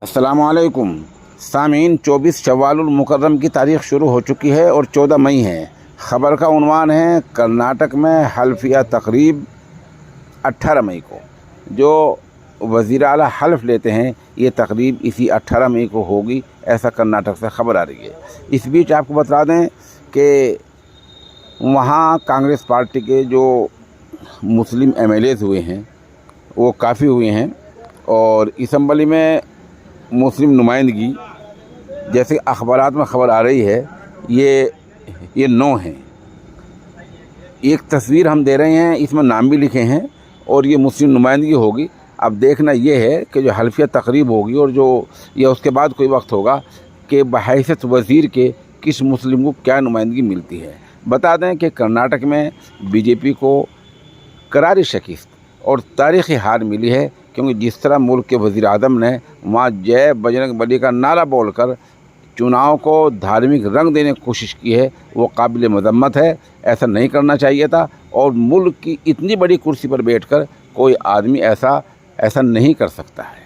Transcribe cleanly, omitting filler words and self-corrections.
अस्सलामुअलैकुम सामीन। 24 शव्वालुल मुकर्रम की तारीख़ शुरू हो चुकी है और 14 मई है। ख़बर का उन्वान है कर्नाटक में हल्फिया तकरीब 18 मई को। जो वज़ीर आला हल्फ लेते हैं ये तकरीब इसी 18 मई को होगी, ऐसा कर्नाटक से ख़बर आ रही है। इस बीच आपको बता दें कि वहाँ कांग्रेस पार्टी के जो मुस्लिम एमएलएज़ हुए हैं वो काफ़ी हुए हैं और असम्बली में मुस्लिम नुमाइंदगी जैसे अखबारात में ख़बर आ रही है ये 9 हैं। एक तस्वीर हम दे रहे हैं, इसमें नाम भी लिखे हैं और ये मुस्लिम नुमाइंदगी होगी। अब देखना ये है कि जो हल्फिया तकरीब होगी और जो या उसके बाद कोई वक्त होगा कि बहैसियत वज़ीर के किस मुस्लिम को क्या नुमाइंदगी मिलती है। बता दें कि कर्नाटक में बीजेपी को करारी शिकस्त और तारीख़ी हार मिली है, क्योंकि जिस तरह मुल्क के वज़ीर आज़म ने वहाँ जय बजरंग बली का नारा बोलकर चुनाव को धार्मिक रंग देने की कोशिश की है, वो काबिल मज़म्मत है। ऐसा नहीं करना चाहिए था और मुल्क की इतनी बड़ी कुर्सी पर बैठकर कोई आदमी ऐसा नहीं कर सकता है।